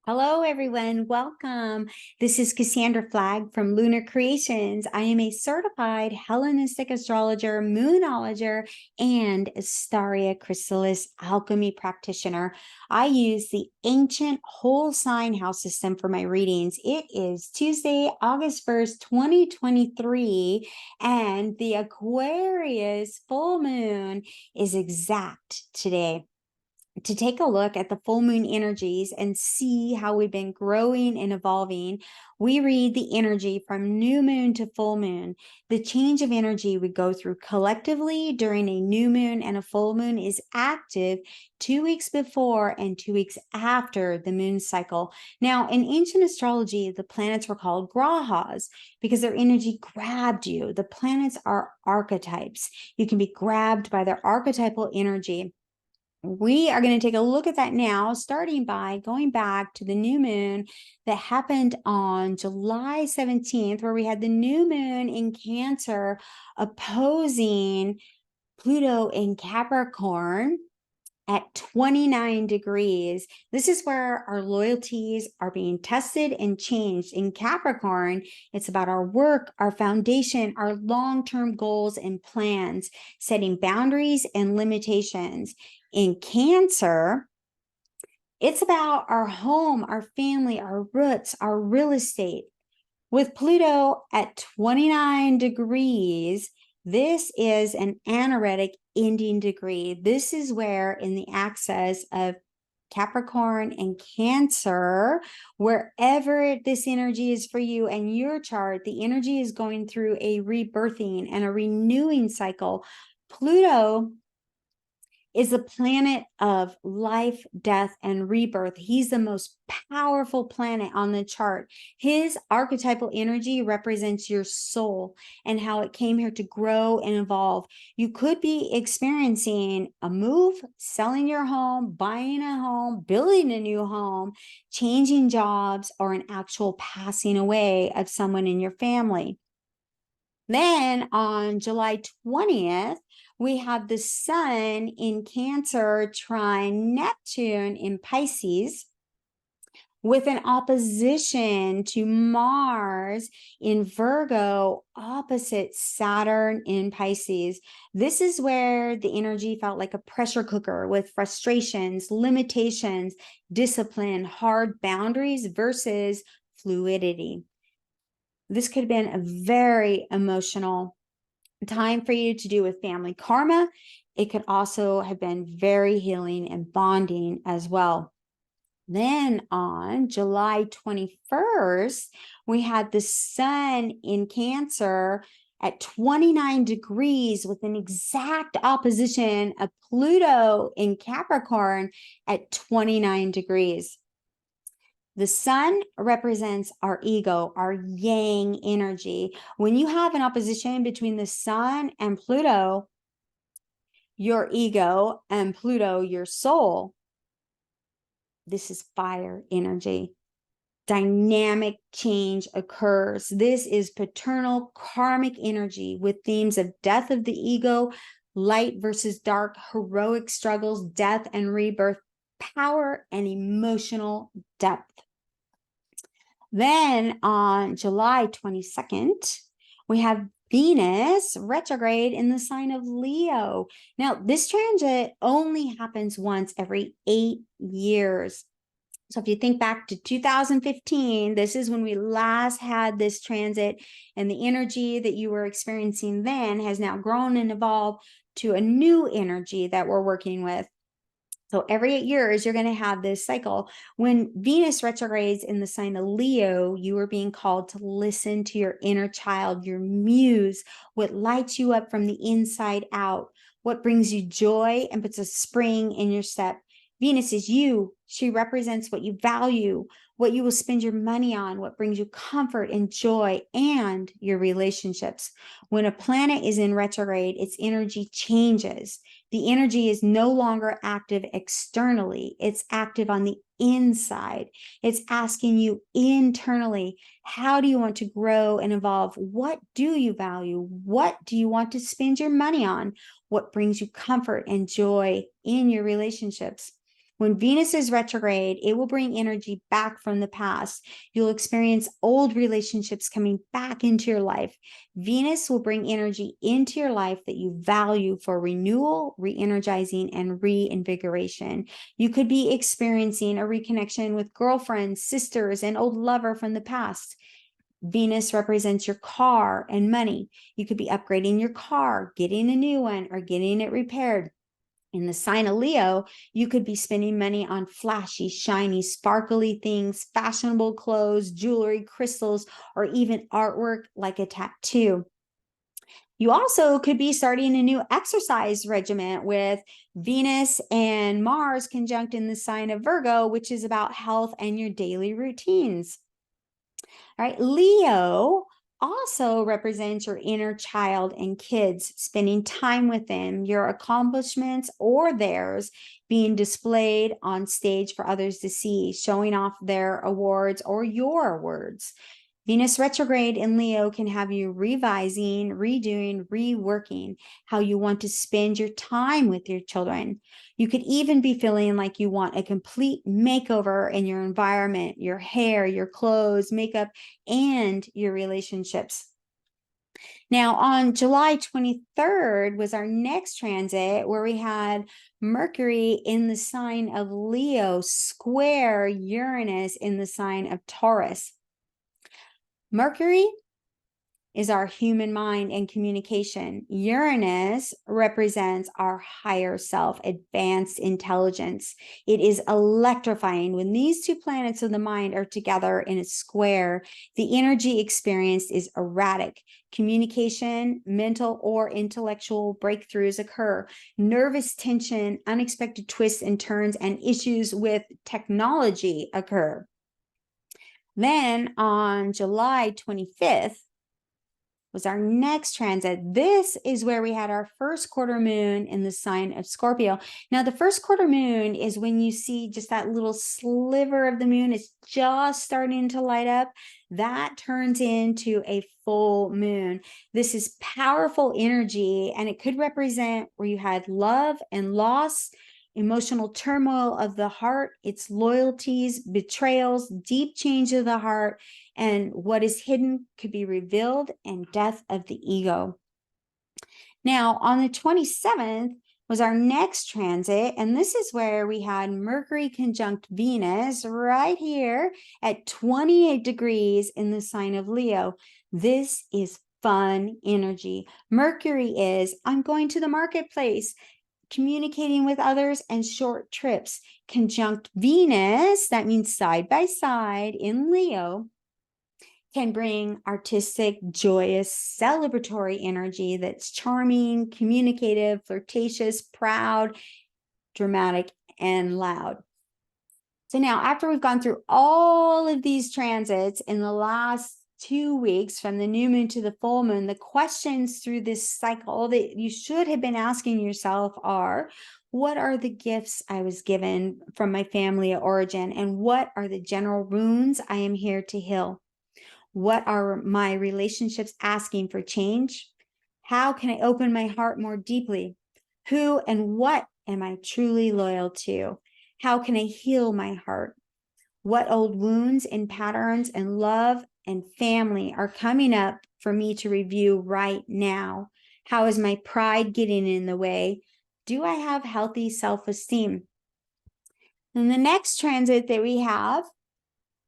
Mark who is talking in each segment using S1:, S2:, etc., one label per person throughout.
S1: Hello, everyone. Welcome. This is Cassandra Flagg from Lunar Creations. I am a certified Hellenistic astrologer, moonologer, and Astaria Crystallis alchemy practitioner. I use the ancient whole sign house system for my readings. It is Tuesday, August 1st, 2023, and the Aquarius full moon is exact today. To take a look at the full moon energies and see how we've been growing and evolving, we read the energy from new moon to full moon. The change of energy we go through collectively during a new moon and a full moon is active 2 weeks before and 2 weeks after the moon cycle. Now, in ancient astrology, the planets were called grahas because their energy grabbed you. The planets are archetypes. You can be grabbed by their archetypal energy. We are going to take a look at that now, starting by going back to the new moon that happened on July 17th, where we had the new moon in Cancer opposing Pluto in Capricorn at 29 degrees. This is where our loyalties are being tested and changed. In Capricorn, it's about our work, our foundation, our long-term goals and plans, setting boundaries and limitations. In Cancer, it's about our home, our family, our roots, our real estate. With Pluto at 29 degrees, this is an anaretic ending degree. This is where in the axis of Capricorn and Cancer, wherever this energy is for you and your chart, the energy is going through a rebirthing and a renewing cycle. Pluto is the planet of life, death, and rebirth. He's the most powerful planet on the chart. His archetypal energy represents your soul and how it came here to grow and evolve. You could be experiencing a move, selling your home, buying a home, building a new home, changing jobs, or an actual passing away of someone in your family. Then on July 20th, we have the sun in Cancer trine Neptune in Pisces with an opposition to Mars in Virgo opposite Saturn in Pisces. This is where the energy felt like a pressure cooker with frustrations, limitations, discipline, hard boundaries versus fluidity. This could have been a very emotional time for you to do with family karma. It could also have been very healing and bonding as well. Then on July 21st, we had the sun in Cancer at 29 degrees with an exact opposition of Pluto in Capricorn at 29 degrees. The sun represents our ego, our yang energy. When you have an opposition between the sun and Pluto, your ego, and Pluto, your soul, this is fire energy. Dynamic change occurs. This is paternal karmic energy with themes of death of the ego, light versus dark, heroic struggles, death and rebirth, power and emotional depth. Then on July 22nd, we have Venus retrograde in the sign of Leo. Now, this transit only happens once every 8 years. So if you think back to 2015, this is when we last had this transit, and the energy that you were experiencing then has now grown and evolved to a new energy that we're working with. So every 8 years, you're going to have this cycle. When Venus retrogrades in the sign of Leo, you are being called to listen to your inner child, your muse, what lights you up from the inside out, what brings you joy and puts a spring in your step. Venus is you. She represents what you value, what you will spend your money on, what brings you comfort and joy, and your relationships. When a planet is in retrograde, its energy changes. The energy is no longer active externally. It's active on the inside. It's asking you internally, how do you want to grow and evolve? What do you value? What do you want to spend your money on? What brings you comfort and joy in your relationships? When Venus is retrograde, it will bring energy back from the past. You'll experience old relationships coming back into your life. Venus will bring energy into your life that you value for renewal, re-energizing, and reinvigoration. You could be experiencing a reconnection with girlfriends, sisters, and old lover from the past. Venus represents your car and money. You could be upgrading your car, getting a new one, or getting it repaired. In the sign of Leo, you could be spending money on flashy, shiny, sparkly things, fashionable clothes, jewelry, crystals, or even artwork like a tattoo. You also could be starting a new exercise regimen with Venus and Mars conjunct in the sign of Virgo, which is about health and your daily routines. All right, Leo also represents your inner child and kids, spending time with them, your accomplishments or theirs being displayed on stage for others to see, showing off their awards or your awards. Venus retrograde in Leo can have you revising, redoing, reworking how you want to spend your time with your children. You could even be feeling like you want a complete makeover in your environment, your hair, your clothes, makeup, and your relationships. Now, on July 23rd was our next transit where we had Mercury in the sign of Leo square Uranus in the sign of Taurus. Mercury is our human mind and communication. Uranus represents our higher self, advanced intelligence. It is electrifying. When these two planets of the mind are together in a square, the energy experienced is erratic. Communication, mental or intellectual breakthroughs occur. Nervous tension, unexpected twists and turns, and issues with technology occur. Then on July 25th, was our next transit. This is where we had our first quarter moon in the sign of Scorpio. Now, the first quarter moon is when you see just that little sliver of the moon. It's just starting to light up. That turns into a full moon. This is powerful energy, and it could represent where you had love and loss, emotional turmoil of the heart, its loyalties, betrayals, deep change of the heart, and what is hidden could be revealed, and death of the ego. Now, on the 27th was our next transit, and this is where we had Mercury conjunct Venus right here at 28 degrees in the sign of Leo. This is fun energy. Mercury is, I'm going to the marketplace, communicating with others, and short trips. Conjunct Venus, that means side by side in Leo, can bring artistic, joyous, celebratory energy that's charming, communicative, flirtatious, proud, dramatic, and loud. So now, after we've gone through all of these transits in the last 2 weeks from the new moon to the full moon, the questions through this cycle that you should have been asking yourself are, what are the gifts I was given from my family of origin? And what are the general wounds I am here to heal? What are my relationships asking for change? How can I open my heart more deeply? Who and what am I truly loyal to? How can I heal my heart? What old wounds and patterns and love and family are coming up for me to review right now? How is my pride getting in the way? Do I have healthy self-esteem? And the next transit that we have,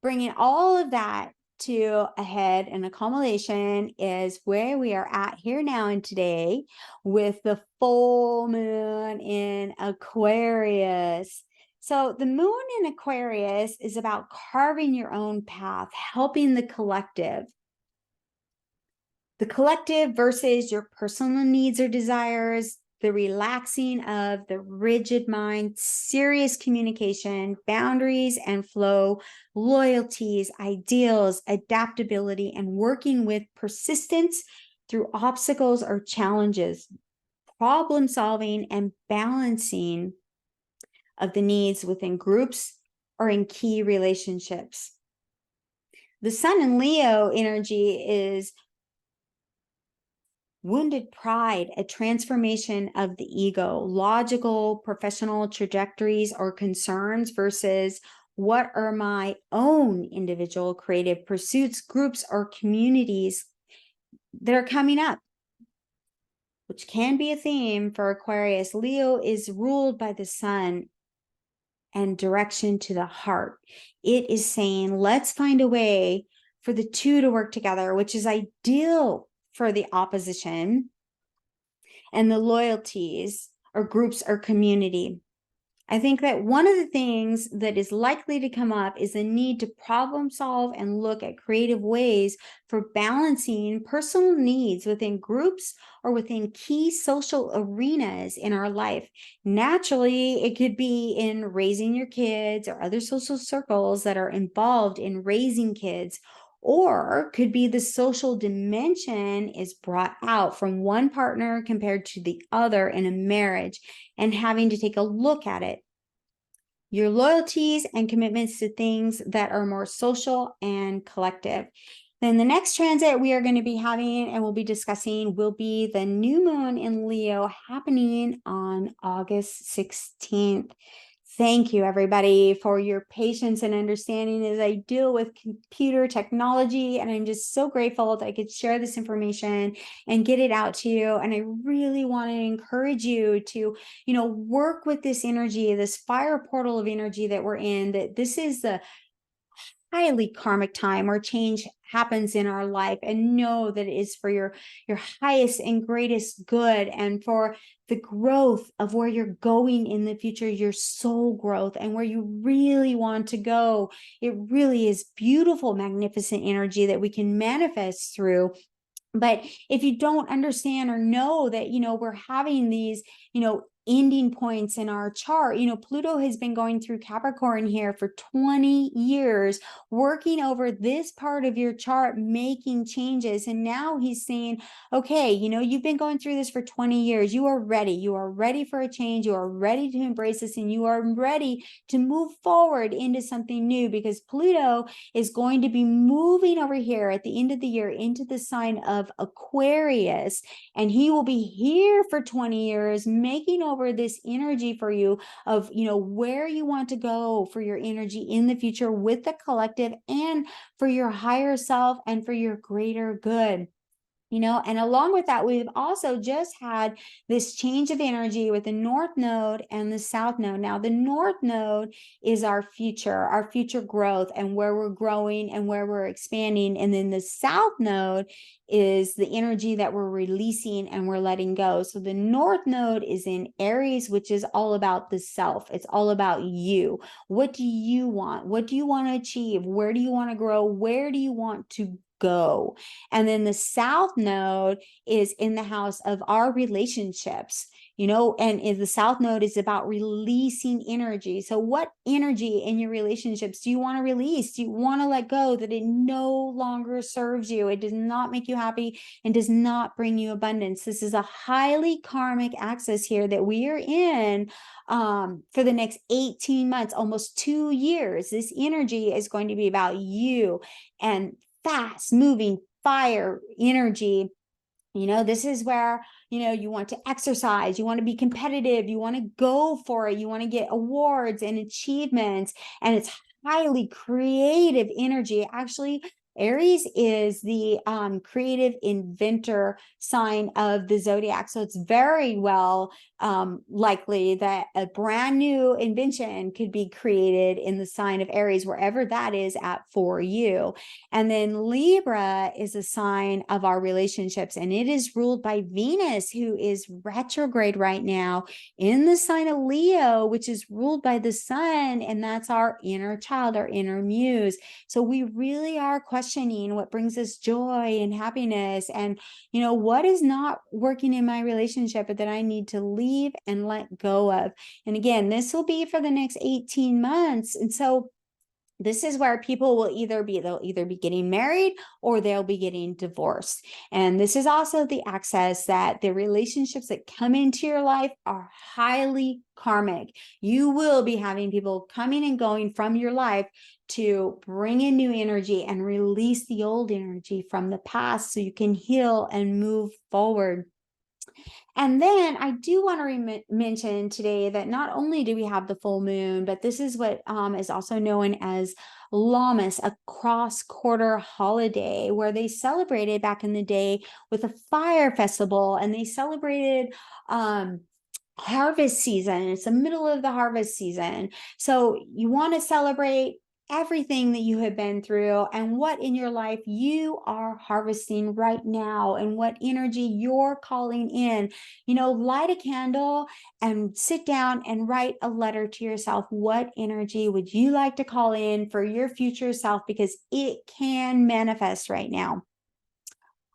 S1: bringing all of that to a head and a culmination, is where we are at here now and today with the full moon in Aquarius. So the moon in Aquarius is about carving your own path, helping the collective. The collective versus your personal needs or desires, the relaxing of the rigid mind, serious communication, boundaries and flow, loyalties, ideals, adaptability, and working with persistence through obstacles or challenges, problem solving and balancing of the needs within groups or in key relationships. The Sun in Leo energy is wounded pride, a transformation of the ego, logical professional trajectories or concerns versus what are my own individual creative pursuits, groups, or communities that are coming up, which can be a theme for Aquarius. Leo is ruled by the sun and direction to the heart. It is saying, let's find a way for the two to work together, which is ideal for the opposition and the loyalties or groups or community. I think that one of the things that is likely to come up is the need to problem solve and look at creative ways for balancing personal needs within groups or within key social arenas in our life. Naturally, it could be in raising your kids or other social circles that are involved in raising kids, or could be the social dimension is brought out from one partner compared to the other in a marriage, and having to take a look at it. Your loyalties and commitments to things that are more social and collective. Then the next transit we are going to be having and we'll be discussing will be the new moon in Leo happening on August 16th. Thank you, everybody, for your patience and understanding as I deal with computer technology. And I'm just so grateful that I could share this information and get it out to you. And I really want to encourage you to, work with this energy, this fire portal of energy that we're in, that this is the highly karmic time where change happens in our life, and know that it is for your highest and greatest good, and for the growth of where you're going in the future, your soul growth, and where you really want to go. It really is beautiful, magnificent energy that we can manifest through. But if you don't understand or know that, we're having these, ending points in our chart, Pluto has been going through Capricorn here for 20 years, working over this part of your chart, making changes. And now he's saying, okay, you've been going through this for 20 years. You are ready. You are ready for a change. You are ready to embrace this, and you are ready to move forward into something new, because Pluto is going to be moving over here at the end of the year into the sign of Aquarius, and he will be here for 20 years, making over this energy for you of, where you want to go for your energy in the future with the collective, and for your higher self, and for your greater good. And along with that, we've also just had this change of energy with the North Node and the South Node. Now, the North Node is our future growth, and where we're growing and where we're expanding. And then the South Node is the energy that we're releasing and we're letting go. So the North Node is in Aries, which is all about the self. It's all about you. What do you want? What do you want to achieve? Where do you want to grow? Where do you want to go? And then the South Node is in the house of our relationships, and the South Node is about releasing energy. So what energy in your relationships do you want to release? Do you want to let go that it no longer serves you? It does not make you happy and does not bring you abundance. This is a highly karmic axis here that we are in for the next 18 months, almost 2 years. This energy is going to be about you and fast moving fire energy. This is where, you want to exercise, you want to be competitive, you want to go for it, you want to get awards and achievements, and it's highly creative energy. Actually, Aries is the creative inventor sign of the zodiac. So it's very well likely that a brand new invention could be created in the sign of Aries, wherever that is at for you. And then Libra is a sign of our relationships, and it is ruled by Venus, who is retrograde right now in the sign of Leo, which is ruled by the sun, and that's our inner child, our inner muse. So we really are questioning what brings us joy and happiness, and what is not working in my relationship that I need to leave and let go of. And again, this will be for the next 18 months. And so This is where people will they'll either be getting married or they'll be getting divorced. And this is also the access that the relationships that come into your life are highly karmic. You will be having people coming and going from your life to bring in new energy and release the old energy from the past so you can heal and move forward. And then I do want to mention today that not only do we have the full moon, but this is what is also known as Lammas, a cross-quarter holiday, where they celebrated back in the day with a fire festival, and they celebrated harvest season. It's the middle of the harvest season. So you want to celebrate everything that you have been through and what in your life you are harvesting right now and what energy you're calling in. Light a candle and sit down and write a letter to yourself. What energy would you like to call in for your future self? Because it can manifest right now.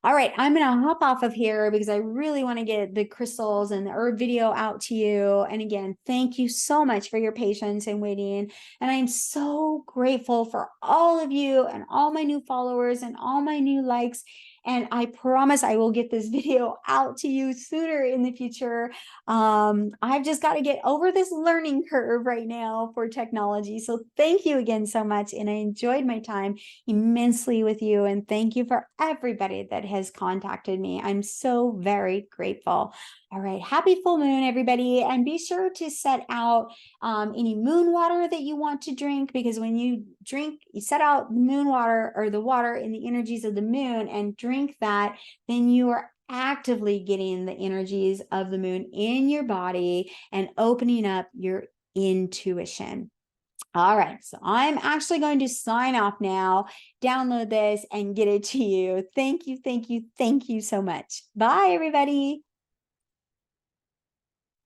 S1: All right, I'm going to hop off of here because I really want to get the crystals and the herb video out to you. And again, thank you so much for your patience and waiting. And I'm so grateful for all of you and all my new followers and all my new likes. And I promise I will get this video out to you sooner in the future. I've just got to get over this learning curve right now for technology. So thank you again so much. And I enjoyed my time immensely with you. And thank you for everybody that has contacted me. I'm so very grateful. All right. Happy full moon, everybody. And be sure to set out any moon water that you want to drink, because when you drink, you set out the moon water or the water in the energies of the moon and drink that, then you are actively getting the energies of the moon in your body and opening up your intuition. All right, so I'm actually going to sign off now, download this and get it to you. Thank you, thank you, thank you so much. Bye, everybody.